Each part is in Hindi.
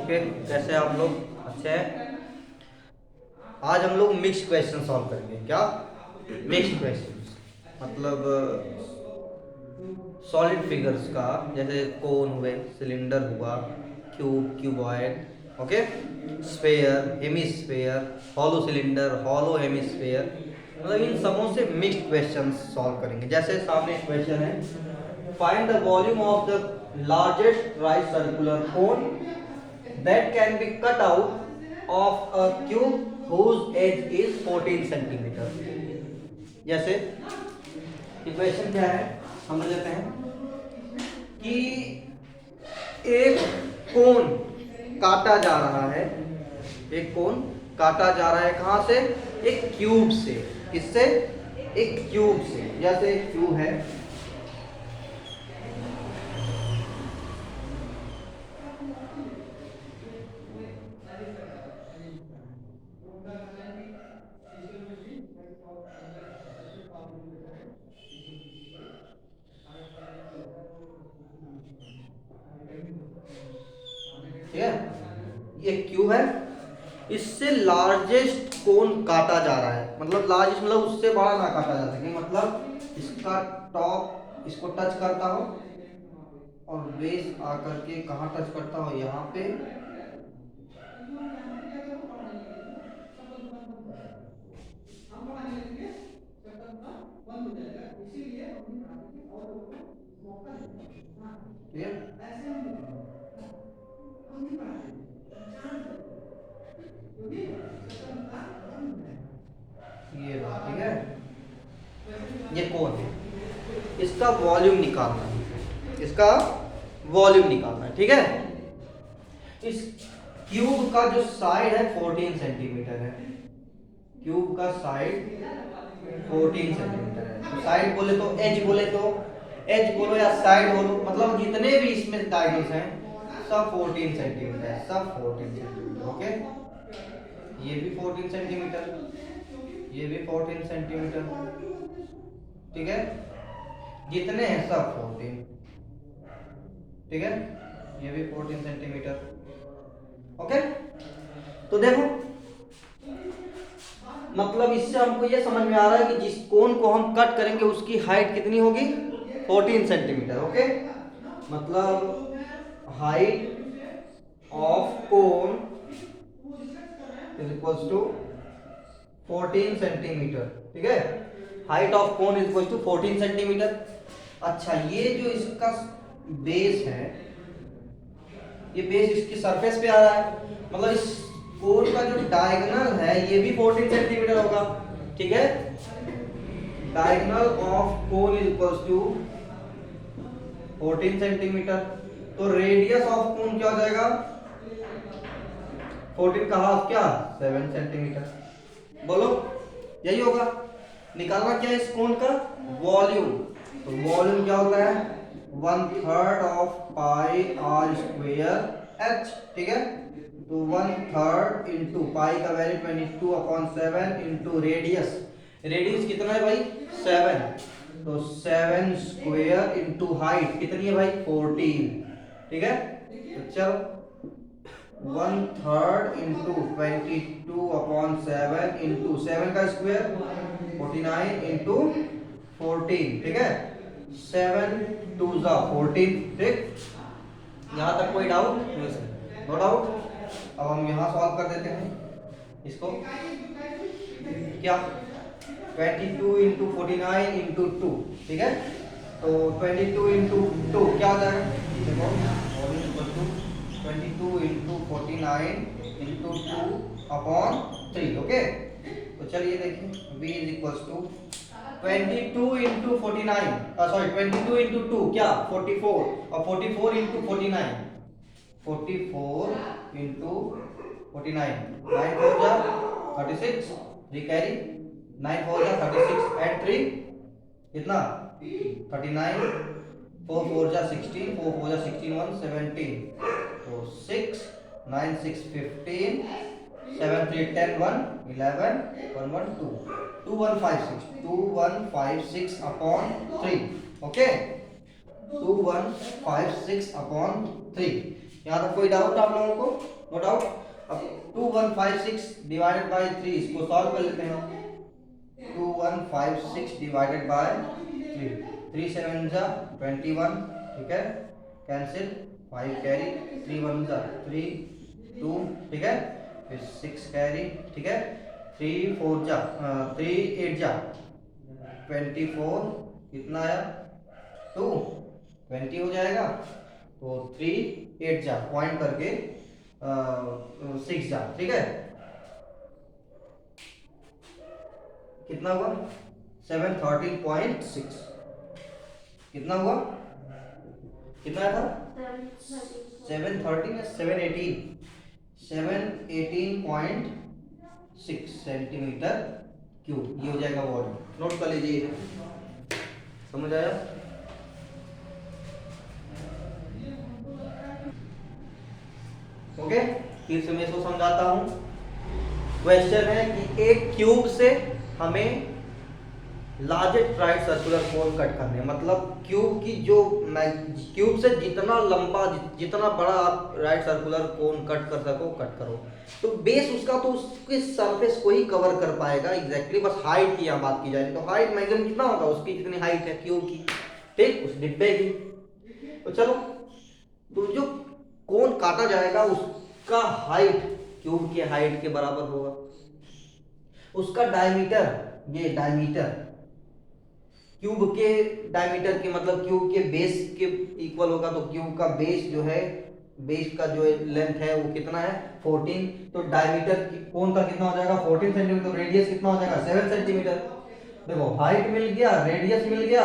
ओके, कैसे आप लोग? अच्छे हैं। आज हम लोग मिक्स्ड क्वेश्चन सॉल्व करेंगे। क्या मिक्स्ड क्वेश्चन? मतलब सॉलिड फिगर्स का, जैसे कोन हुए, सिलेंडर हुआ, cube, cuboid, okay, sphere, hemisphere, hollow cylinder, hollow hemisphere, मतलब इन सबों से मिक्स्ड क्वेश्चन सॉल्व करेंगे। जैसे सामने क्वेश्चन है, find the volume of the largest right circular cone that can be cut out of a cube whose edge is 14 centimetre. जैसे इक्वेशन क्या है, समझ लेते हैं कि एक कोन काटा जा रहा है। एक कोन काटा जा रहा है कहां से? एक क्यूब से। किससे? एक क्यूब से। जैसे एक क्यूब है, ठीक है, ये क्यूब है, इससे लार्जेस्ट कोन काटा जा रहा है। मतलब लार्जेस्ट मतलब उससे बड़ा ना काटा जा सके, मतलब इसका टॉप इसको टच करता हो और बेस आकर के कहाँ टच करता हो? यहाँ पे। ठीक है, ये रहा। ठीक है, ये कोन है, इसका वॉल्यूम निकालना है। इसका वॉल्यूम निकालना है। ठीक है, इस क्यूब का जो साइड है 14 सेंटीमीटर है। क्यूब का साइड 14 सेंटीमीटर है। तो साइड बोले तो एज बोले तो एज बोलो या साइड बोलो, मतलब जितने भी इसमें डायगोनल्स हैं सब 14 सेंटीमीटर है। सब 14 सेंटीमीटर। ओके, ये भी 14 सेंटीमीटर, ये भी 14 सेंटीमीटर। ठीक है, जितने हैं सब 14। ठीक है, ये भी 14 सेंटीमीटर। ओके, तो देखो, मतलब इससे हमको ये समझ में आ रहा है कि जिस कोन को हम कट करेंगे उसकी हाइट कितनी होगी? 14 सेंटीमीटर। ओके, मतलब height of cone is equals to 14 centimetre. ठीक है, height of cone is equals to 14 centimetre. अच्छा, ये जो इसका बेस है, ये बेस इसकी सरफेस पे आ रहा है, मतलब इस कोन का जो डायगोनल है ये भी 14 सेंटीमीटर होगा। ठीक है, diagonal of cone is equals to 14 centimetre. तो रेडियस ऑफ कोन क्या हो जाएगा? 14 का हाफ क्या? 7 सेंटीमीटर। बोलो, यही होगा। निकालना क्या है इस कोन का? वॉल्यूम। तो वॉल्यूम क्या होता है? 1/3 of pi R square H. ठीक है, तो 1/3 इंटू पाई का वैल्यू 22/7 इंटू रेडियस। रेडियस कितना है भाई? 7। तो 7 स्क्वेयर इंटू हाइट कितनी है भाई? 14। ठीक है, तो चलो 1/3 इंटू 22/7 इंटू 7 का स्क्वायर 49 इंटू 14। ठीक है, 7 2 जा 14। ठीक, यहाँ तक कोई डाउट? No doubt. अब हम यहाँ सॉल्व कर देते हैं इसको। क्या 22 इंटू 49 इंटू 2। ठीक है, तो 22 इंटू 2 क्या हो जाएगा? देखो, 22 इंटू 49 इंटू 2/3। ओके, तो चलिए देखिए, v is equals to 22 into 49, sorry 22 into 2 क्या? 44, और 44 इंटू 49, 44 इंटू 49, 9 4 जा 36, जी कैरी 9 4 जा 36 एंड 3 कितना? 39, 4 4 जा 16, 4 4 जा 16 1 17, तो 6 9 6 15, 7 3 10 1 11 1 1 2 2 1 5 6 2 1 5 6 upon 3। Okay, 2 1 5 6 upon 3। यहाँ तक कोई डाउट आप लोगों को? No doubt. अब 2156 डिवाइडेड बाय 3 इसको सॉल्व कर लेते हैं। 2156 डिवाइडेड बाय 3, 3 7 जा 21, ठीक है, कैंसिल, 5 कैरी, 3 1 जा 3 2, ठीक है, फिर 6 कैरी, ठीक है, 3 4 जा 3 8 जा 24, कितना आया 2 20 हो जाएगा। तो 3 8 जा पॉइंट करके 6 जा, ठीक है, कितना हुआ 713.6, कितना हुआ, कितना था 713 या 718, 718.6 सेंटीमीटर क्यूब, ये हो जाएगा वॉल्यूम। नोट कर लीजिए, समझ आया? ओके, फिर से मैं इसको समझाता हूं। क्वेश्चन है कि एक क्यूब से हमें largest right circular cone cut करने, मतलब क्यूब की जो क्यूब से जितना लंबा जितना बड़ा आप राइट सर्कुलर कोन कट कर सको कट करो। तो बेस उसका तो उसके सरफेस को ही कवर कर पाएगा एग्जैक्टली, बस हाइट की यहाँ बात की जाए तो हाइट मैक्सिमम कितना होगा, उसकी जितनी हाइट है क्यूब की, ठीक, उस डिब्बे की। तो चलो, तो जो कोन काटा जाएगा उसका हाइट क्यूब के हाइट के बराबर होगा। उसका डायमीटर, ये डायमीटर क्यूब के डायमीटर के मतलब क्यूब के बेस के इक्वल होगा। तो क्यूब का बेस जो है, बेस का जो लेंथ है वो कितना है 14, तो डायमीटर कोन का कितना हो जाएगा 14 सेंटीमीटर। तो रेडियस कितना हो जाएगा 7 सेंटीमीटर। देखो हाइट मिल गया, रेडियस मिल गया,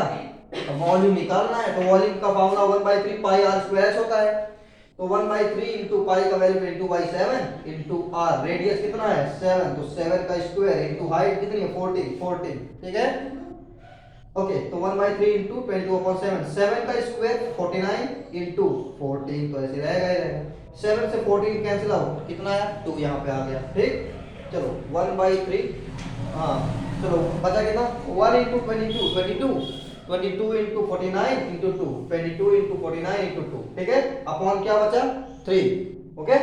अब वॉल्यूम निकालना है। तो वॉल्यूम का फॉर्मूला 1/3 पाई r स्क्वायर होता है। तो 1/3 इंटू पाई का value into by 7 into r, radius कितना है 7, तो 7 का स्क्वायर इंटू हाइट कितनी है 14, ठीक है, ओके। तो 1/3 इंटू 22/7, 7 का स्क्वायर 49 इंटू 14, तो ऐसे रहेगा ही रहेगा। 7 से 14 कैंसिल आउट, कितना आया 2 यहाँ पे आ गया, ठीक। चलो 1/3, हाँ चलो बचा कितना 1 into 22 into 49 into 2, 22 into 49 into 2, ठीक है, अपॉन क्या बचा 3, ओके।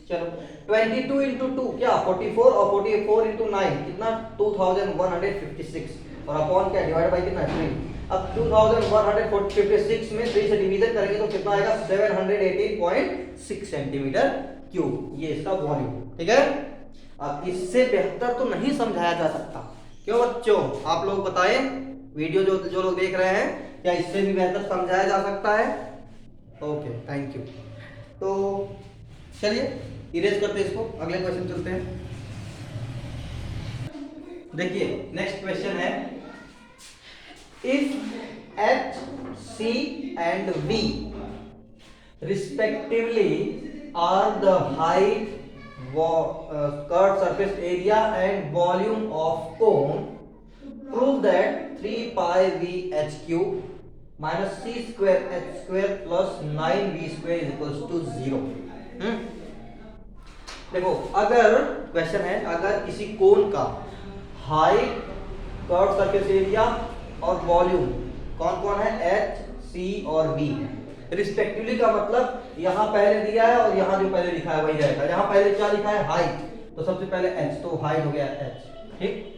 चलो 22 इंटू 2 क्या 44, और 44 इंटू 9 कितना 2156, और अपॉन क्या डिवाइड बाई कितना 3। अब 2156 में 3 से डिवीजन करेंगे तो कितना आएगा 718.6 सेंटीमीटर क्यूब, ये इसका वॉल्यूम, ठीक है। अब इससे बेहतर तो नहीं समझाया जा सकता, क्यों बच्चों, आप लोग बताएं, वीडियो जो लोग देख रहे हैं, क्या इससे भी बेहतर समझाया जा सकता है? Okay, thank you. तो चलिए इरेज करते हैं इसको, अगले क्वेश्चन चलते हैं। देखिए नेक्स्ट क्वेश्चन है, if H C and V respectively are the height, curve surface area and volume of cone, prove that 3 pi v h cube minus c square h square plus 9v square is equals to 0। देखो अगर क्वेश्चन है, अगर किसी कोन का हाइट, कर्व सरफेस एरिया और वॉल्यूम कौन कौन है h, c और v रिस्पेक्टिवली, का मतलब यहां पहले दिया है और यहां जो पहले लिखा है वही रहेगा। यहां पहले क्या लिखा है हाइट, तो सबसे पहले h, तो हाइट हो गया h, ठीक।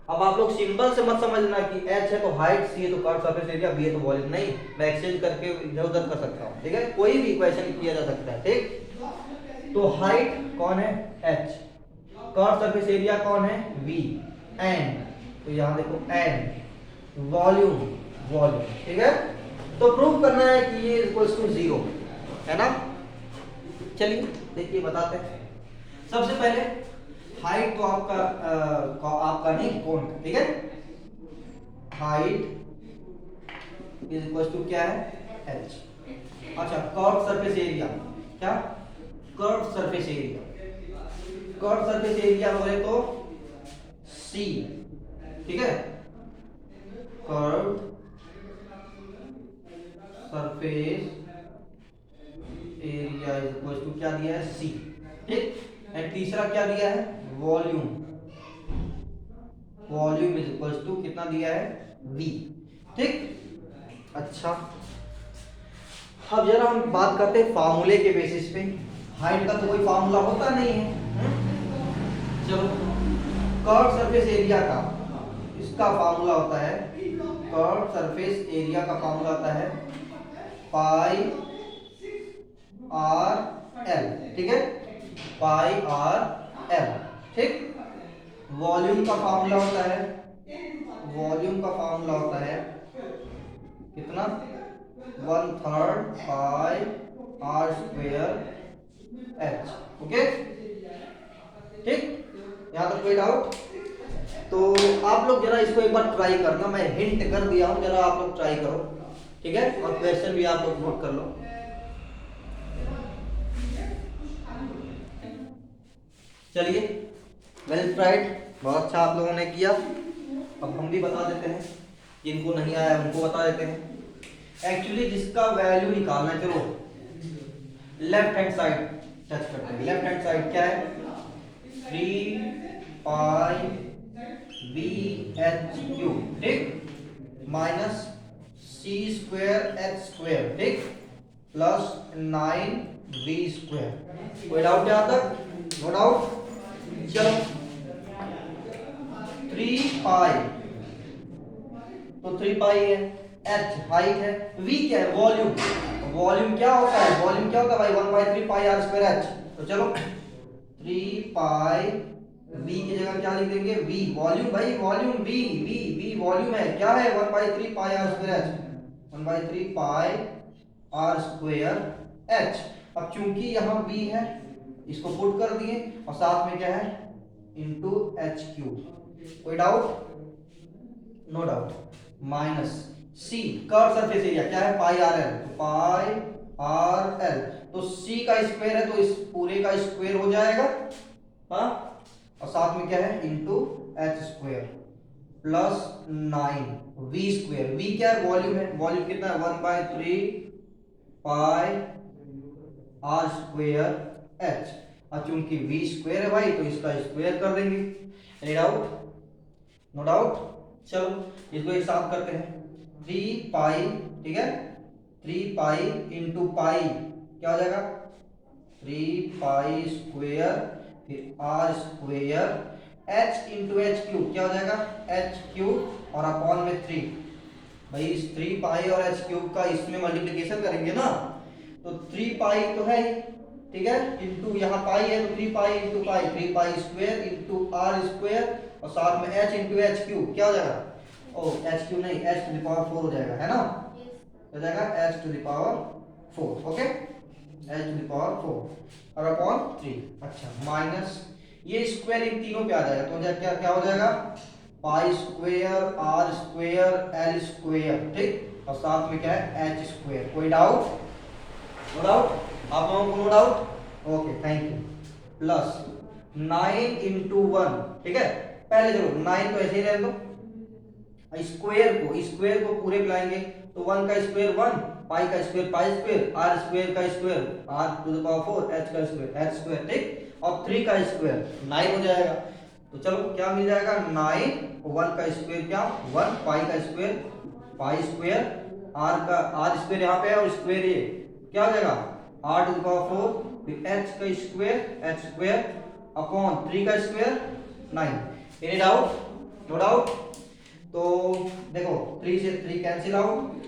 अब आप लोग सिंबल से मत समझना कि h है तो हाइट, c है तो कर्व सरफेस एरिया, v है तो वॉल्यूम, नहीं, मैं एक्सचेंज करके इधर उधर कर सकता हूं, ठीक है, कोई भी इक्वेशन किया जा सकता है, ठीक। तो हाइट कौन है h, कर्व सरफेस एरिया कौन है v, n, तो यहां देखो n, वॉल्यूम, ठीक है। तो प्रूव करना है कि ये इक्वल्स टू 0 है ना। चलिए देखिए बताते हैं। सबसे पहले हाइट तो आपका नहीं कोण, ठीक है, हाइट इज इक्वल टू क्या है h। अच्छा कर्व सरफेस एरिया, क्या कर्व सरफेस एरिया बोले तो c, ठीक है, curve surface area is equal to क्या दिया है c, ठीक। एंड तीसरा क्या दिया है वॉल्यूम इज इक्वल टू कितना दिया है v, ठीक। अच्छा अब जरा हम बात करते हैं फार्मूले के बेसिस पे। हाइट का तो कोई फार्मूला होता नहीं है। चलो, कर्व सरफेस एरिया का इसका फार्मूला होता है, कर्व सरफेस एरिया का फार्मूला होता है पाई आर एल। ठीक है, पाई आर एल। ठीक। वॉल्यूम का फार्मूला होता है, वॉल्यूम का फार्मूला होता है कितना, 1/3 pi are square H. Okay, ठीक। यहाँ तक कोई डाउट? तो आप लोग जरा इसको एक बार ट्राई करना, मैं हिंट कर दिया हूं, जरा आप लोग ट्राई करो। ठीक है, और क्वेश्चन भी आप लोग नोट कर लो। चलिए, वेल ट्राइड, बहुत अच्छा आप लोगों ने किया। अब हम भी बता देते हैं, जिनको नहीं आया उनको बता देते हैं। एक्चुअली जिसका वैल्यू निकालना है, चलो लेफ्ट हैंड साइड टच करते हैं। लेफ्ट हैंड साइड क्या है, 3 पाई वी एच क्यू, ठीक, minus C square H square, ठीक, प्लस 9 वी स्क्वायर। कोई डाउट यहाँ तक? No doubt. चलो, 3 पाई, तो 3 पाई है, एच हाइट है, वी क्या है, वॉल्यूम। वॉल्यूम क्या होता है, वॉल्यूम क्या होता है भाई, 1/3 पाई आर स्क्वायर एच। तो चलो 3 पाई वी की जगह क्या लिख देंगे, वी वॉल्यूम, भाई volume, V V V volume है, क्या है 1/3 pi are square H, 1/3 pi are square H. अब चूंकि यहाँ वी है, इसको पुट कर दिए, और साथ में क्या है, इंटू एच क्यूब। कोई doubt? No doubt. Minus C, curve surface area क्या है, पाई आर एल, तो पाई आर एल, तो सी का स्क्वायर है, तो इस पूरे का स्क्वायर हो जाएगा, हाँ, और साथ में क्या है, into H square plus 9 V square. V क्या है, वॉल्यूम है, वॉल्यूम कितना है, 1/3 पाई आर स्क्वायर एच। और चूंकि वी स्क्वायर है भाई, तो इसका स्क्वायर कर देंगे। Any doubt? No doubt. चलो इसको एक साथ करते हैं, 3 पाई, ठीक है, 3 पाई इंटू पाई क्या हो जाएगा, 3 पाई स्क्वायर, फिर R square, H into H cube क्या हो जाएगा, एच क्यूब, और अपॉन में 3। भाई इस 3 पाई और एच क्यूब का इसमें मल्टीप्लिकेशन करेंगे ना, तो 3 पाई तो है ही, ठीक है, इंटू यहाँ पाई है, तो 3 pi into pi, 3 pi square into R square, और साथ में h इंटू एच क्यूब क्या हो जाएगा, ओ एच क्यूब नहीं, h टू द पावर 4 हो जाएगा, है ना, हो जाएगा h to the power 4। Okay, h to the power 4 और अपॉन 3। अच्छा, माइनस ये स्क्वायर इन तीनों पे आ जाएगा, तो क्या क्या हो जाएगा, pi square R square L square, ठीक, और साथ में क्या है, एच स्क्वायर। कोई डाउट? नो डाउट, आप लोगों को no doubt? Okay, thank you. Plus 9 into 1, ठीक है, पहले चलो 9 तो ऐसे ही रहने दो, स्क्वायर को पूरे मिलाएंगे, तो 1 का स्क्वायर 1, पाई का square pi square, R square का square R to the power 4, H का स्क्वायर एच स्क्वायर, ठीक, और 3 का स्क्वायर 9 हो जाएगा। तो चलो क्या मिल जाएगा, 9, 1 का स्क्वायर क्या 1, पाई का square pi square, R square यहाँ पे है, और स्क्वायर ये क्या हो जाएगा, आर टू द पावर 4, फिर एच का स्क्वायर एच स्क्वायर अपॉन 3 का square 9। Any doubt? No doubt. तो देखो 3 से 3 कैंसिल आउट,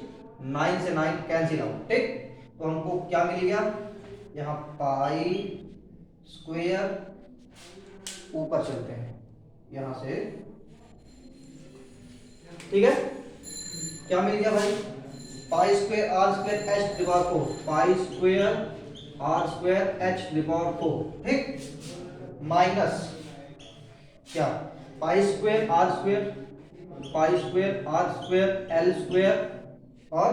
9 से 9 कैंसिल आउट, ठीक, तो हमको क्या मिल गया, यहाँ पाई स्क्वायर, ऊपर चलते हैं यहां से, ठीक है, क्या मिल गया भाई, pi square R square H to the power 4, pi square R square H to the power 4, ठीक, माइनस क्या, pi square R square L square और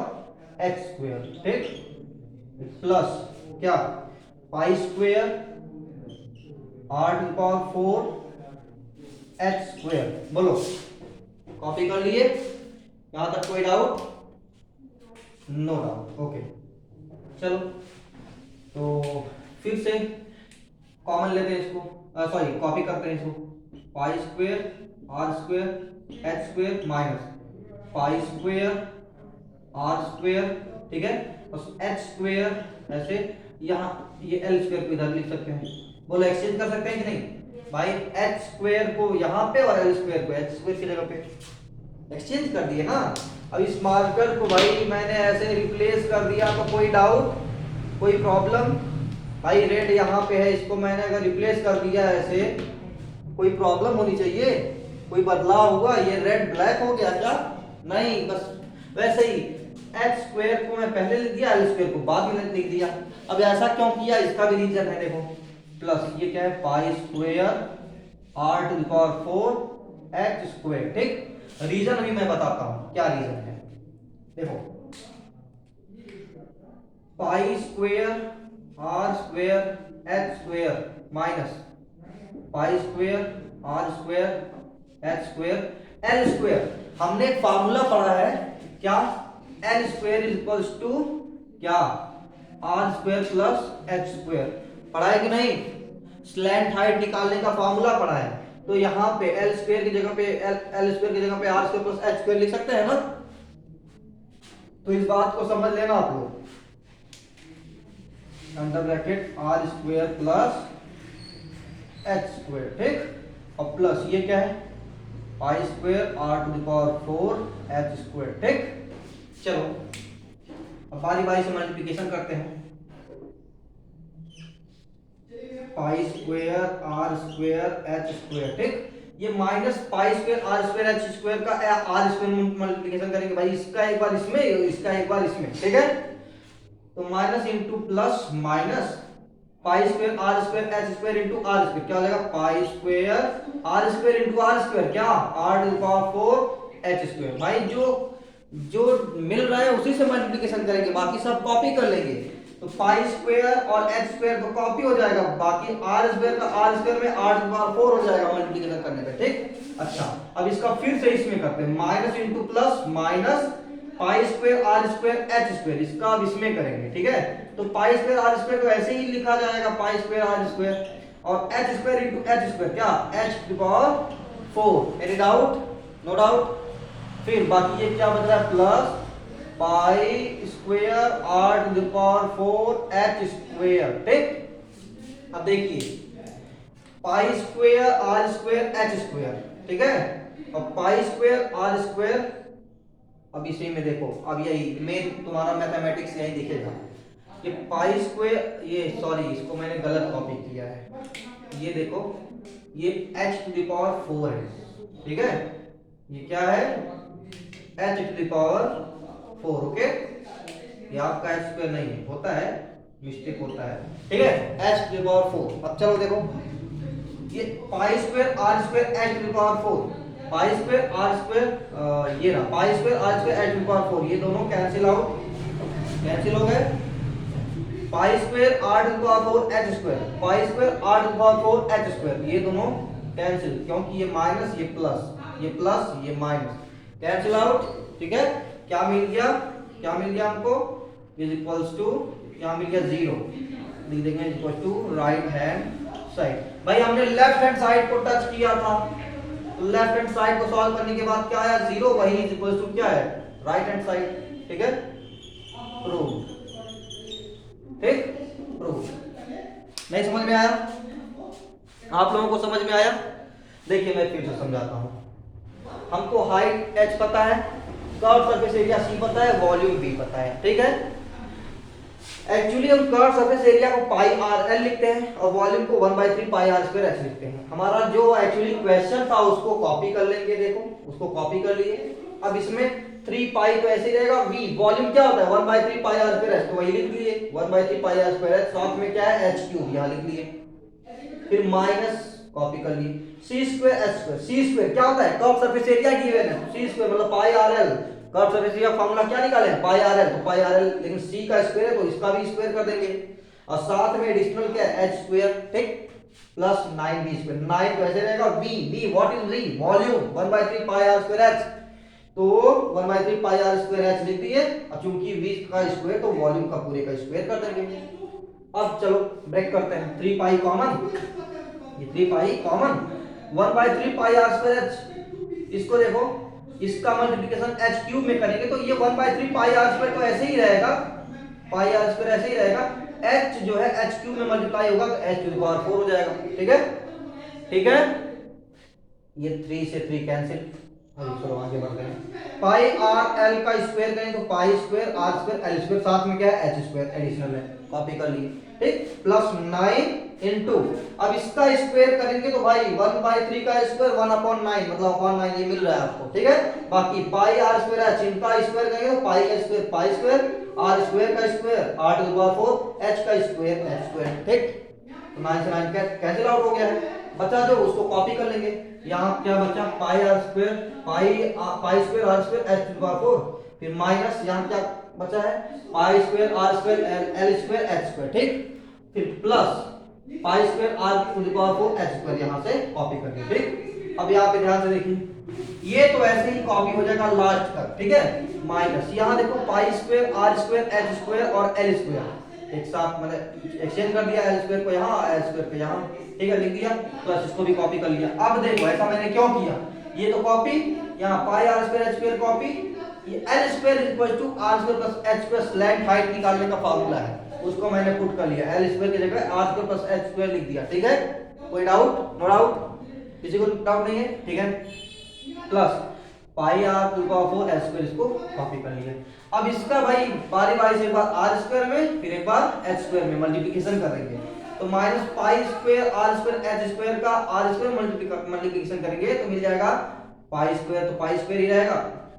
एक्स स्क्वायर, ठीक, प्लस क्या, pi square R to power 4 H square. बोलो, कॉपी कर लिए? यहां तक कोई डाउट? No doubt. ओके, चलो तो फिर से कॉमन लेते हैं इसको, सॉरी कॉपी करते हैं इसको, pi square R square H square minus pi square R square, ठीक है, और एच स्क्वायर ऐसे, यहाँ ये एल स्क्वायर को इधर लिख सकते हैं। बोलो एक्सचेंज कर सकते हैं कि नहीं भाई, एच स्क्वायर को यहाँ पे और एल स्क्वायर को एच स्क्वायर की जगह पे एक्सचेंज कर दिए ना। अब इस मार्कर को भाई मैंने ऐसे रिप्लेस कर दिया, तो कोई डाउट, कोई प्रॉब्लम? भाई रेड यहाँ पे है, इसको मैंने अगर रिप्लेस कर दिया ऐसे, कोई प्रॉब्लम होनी चाहिए, कोई बदलाव हुआ? ये रेड ब्लैक हो गया क्या? नहीं, बस वैसे ही एच स्क्वायर को मैं पहले लिख दिया, एल स्क्वायर को बाद में लिख दिया। अब ऐसा क्यों किया, इसका भी रीजन है, देखो प्लस ये क्या है, pi square R to the power 4 H square. ठीक, रीजन अभी मैं बताता हूं क्या रीजन है। देखो pi square R square H square minus pi square R square H square L square. हमने एक फार्मूला पढ़ा है क्या, L square is equals to क्या, R square plus H square. पढ़ा है कि नहीं? स्लैंट हाइट निकालने का फार्मूला पढ़ा है। तो यहाँ पे एल स्क्वायर की जगह पे एल स्क्वायर की जगह पे R square plus H square लिख सकते हैं ना। तो इस बात को समझ लेना आप लोग, under bracket R square plus H square. ठीक, और प्लस ये क्या है, pi square R to the power 4 H square. ठीक, चलो अब बारी बारी से मल्टीप्लिकेशन करते हैं। Pi square R square H square. ठीक, ये minus pi square R square H square का आर स्क्वायर मल्टीप्लिकेशन करेंगे भाई, इसका एक बार इसमें, इसका एक बार इसमें। ठीक है, तो minus into plus minus pi square R square H square into R square, क्या हो जाएगा, pi square R square into R square, क्या, R to the power 4 H square. भाई जो मिल रहा है उसी से मल्टीप्लिकेशन करेंगे, बाकी सब कॉपी कर लेंगे। तो पाई स्क्वायर और एच स्क्वायर तो कॉपी हो जाएगा, बाकी आर स्क्वायर का आर स्क्वायर में आर टू द पावर 4 हो जाएगा मल्टीप्लिकेशन करने पे। ठीक, अच्छा अब इसका फिर से इसमें करते हैं, minus into plus minus pi square R square H square, इसका अब इसमें करेंगे। ठीक है, तो पाई स्क्वायर आर स्क्वायर को ऐसे ही लिखा जाएगा, पाई स्क्वायर आर स्क्वायर, और H square into H square, क्या, H to the power 4। Any doubt? No doubt. फिर बाकी ये क्या बच रहा है, plus pi square R to the power 4 H square. ठीक, अब देखिए pi square R square H square, ठीक है, और पाई स्क्वायर आर स्क्वायर, अब इसी में देखो, अब यही मेन तुम्हारा मैथमेटिक्स यही दिखेगा, ये पाई स्क्वायर, ये सॉरी इसको मैंने गलत कॉपी किया है, ये देखो ये h टू द पावर 4 है। ठीक है, ये क्या है, h to the power 4। Okay, ये आपका h स्क्वायर नहीं है, होता है मिस्टेक होता है। ठीक है, h टू द पावर 4। अब चलो देखो ये pi square R square h to the power 4, pi square R square, ये रहा pi square R square h to the power 4, ये दोनों कैंसिल आउट, कैंसिल हो गए। Pi square R to the power 4 H square, pi square R to the power 4 H square, ये दोनों कैंसिल, क्योंकि ये माइनस ये प्लस ये माइनस, कैंसिल आउट। ठीक है, क्या मिल गया, क्या मिल गया हमको, इज इक्वल्स टू, क्या मिल गया, 0 लिख देंगे, is equal to right hand side. भाई हमने लेफ्ट हैंड साइड को टच किया था, तो लेफ्ट हैंड साइड को सॉल्व करने के बाद क्या आया, 0, वही इज इक्वल टू क्या है, राइट हैंड साइड। ठीक है, प्रूव। ठीक, प्रूव। नहीं समझ में आया आप लोगों को, समझ में आया? देखिए मैं फिर से समझाता हूं। हमको हाइट h पता है, कर्व सरफेस एरिया c पता है, वॉल्यूम v पता है। ठीक है, एक्चुअली हम कर्व सरफेस एरिया को पाई आर एल लिखते हैं और वॉल्यूम को 1/3 पाई आर स्क्वायर एच लिखते हैं। हमारा जो एक्चुअली क्वेश्चन था उसको कॉपी कर लेंगे, देखो उसको कॉपी कर लिए। अब इसमें 3 पाई तो ऐसे ही रहेगा, v वॉल्यूम क्या होता है 1/3 पाई आर स्क्वायर एच, तो वही लिख लिए 1/3 पाई आर स्क्वायर एच, साथ में क्या है h क्यूब, यहां लिख लिए। फिर माइनस कॉपी कर लिए, c square h square, c square क्या होता है, कर्व सरफेस एरिया गिवन है, c स्क्वायर मतलब pi R L, curve surface area formula क्या निकाले, पाई आर एल, तो पाई आर एल, लेकिन c का स्क्वायर है तो इसका भी स्क्वायर कर देंगे, और साथ में एडिशनल क्या है h स्क्वायर। ठीक, प्लस 9v स्क्वायर, 9 तो ऐसे रहेगा, v what is v, volume 1/3 pi are square h, तो 1/3 पाई आर स्क्वायर h लिख दिए, और चूंकि v का स्क्वायर तो वॉल्यूम का पूरे का स्क्वायर कर देंगे। अब चलो ब्रेक करते हैं, 3 पाई कॉमन, ये 3 pi common, 1/3 pi are square h, इसको देखो इसका मल्टीप्लिकेशन h क्यूब में करेंगे तो ये 1/3 पाई आर स्क्वायर तो ऐसे ही रहेगा, पाई आर स्क्वायर ऐसे ही रहेगा, h जो है h क्यूब में मल्टीप्लाई होगा तो h टू द पावर 4 हो जाएगा। ठीक है, ठीक है, ये 3 से 3 कैंसिल। अभी चलो आगे बढ़ते हैं। पाई आर एल का स्क्वायर करें तो pi square R square L square, साथ में क्या है एच स्क्वायर एडिशनल है, कॉपी कर लिए। ठीक, प्लस 9 इनटू, अब इसका स्क्वायर करेंगे तो भाई 1/3 का स्क्वायर 1/9 मतलब अपॉन 9 ये मिल रहा है आपको। ठीक है, बाकी पाई आर स्क्वायर है, इनका स्क्वायर करेंगे तो पाई का square pi square, R square का square r to the power 4, h का स्क्वायर h स्क्वायर। ठीक, तो 9 से 9 कैंसिल आउट हो गया है, बचा जो उसको कॉपी कर लेंगे। यहाँ क्या बचा, pi are square pi square R square H to the power 4, फिर माइनस यहाँ क्या बचा है pi square R square L square H square. ठीक, फिर plus pi square R to the power 4 H square, यहाँ से कॉपी कर दिया। ठीक, अब यहाँ पे ध्यान से देखिए, ये तो ऐसे ही कॉपी हो जाएगा लास्ट तक। ठीक है, माइनस यहाँ देखो pi square R square H square और एल स्क्वायर एक साथ मतलब एक्सचेंज कर दिया, एल स्क्वायर को यहाँ एल स्क्वायर को यहाँ। ठीक है, लिख दिया, प्लस इसको भी कॉपी कर लिया। अब देखो ऐसा मैंने क्यों किया, ये तो कॉपी, यहाँ pi are square H square copy, ये l square is equal to r square plus H square slant height निकालने का फार्मूला है, उसको मैंने पुट कर लिया, एल स्क्वायर की जगह R square plus H square लिख दिया। ठीक है, कोई डाउट? नो डाउट, किसी को डाउट नहीं है? ठीक है, plus pi R to power 4 H square, इसको कॉपी कर लिया। अब इसका भाई बारी बारी से एक बार आर स्क्वायर में फिर एक बार एच स्क्वायर में मल्टीप्लिकेशन करेंगे, तो minus pi square R square H square का आर स्क्वायर मल्टीप्लिकेशन करेंगे तो मिल जाएगा पाई स्क्वायर, तो पाई स्क्वायर ही रहेगा,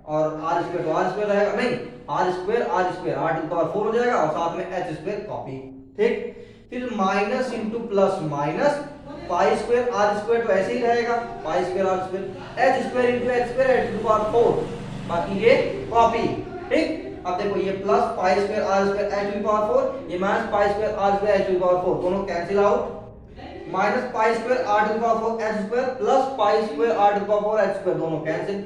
और आर स्क्वायर तो आर स्क्वायर रहेगा, नहीं R square R to the power 4 हो जाएगा, और साथ में एच स्क्वायर कॉपी। ठीक, फिर minus into plus minus pi square R square तो ऐसे ही रहेगा, pi square R square H square into H square H to the power 4, बाकी ये कॉपी। ठीक, अब देखो ये plus pi square R square H to the power 4, ये minus pi square R square H to the power 4, दोनों cancel out, minus pi square R to the power 4 H square plus pi square R to the power 4 H square, दोनों कैंसिल।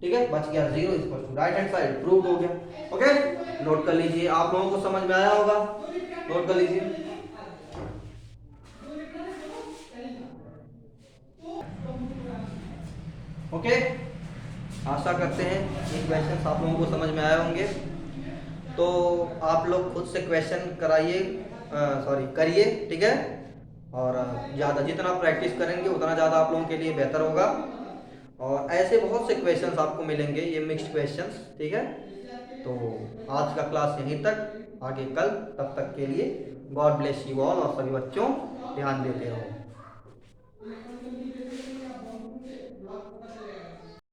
ठीक है, बच गया 0 equal to right hand side, proved हो गया। ओके, नोट कर लीजिए, आप लोगों को समझ में आया होगा, नोट कर लीजिए। ओके, आशा करते हैं ये क्वेश्चन आप लोगों को समझ में आए होंगे, तो आप लोग खुद से क्वेश्चन कराइए, सॉरी करिए। ठीक है, और ज़्यादा जितना प्रैक्टिस करेंगे उतना ज़्यादा आप लोगों के लिए बेहतर होगा, और ऐसे बहुत से क्वेश्चंस आपको मिलेंगे, ये मिक्स्ड क्वेश्चंस। ठीक है, तो आज का क्लास यहीं तक, आगे कल, तब तक के लिए गॉड ब्लेस यू ऑल, और सभी बच्चों ध्यान देते रहो।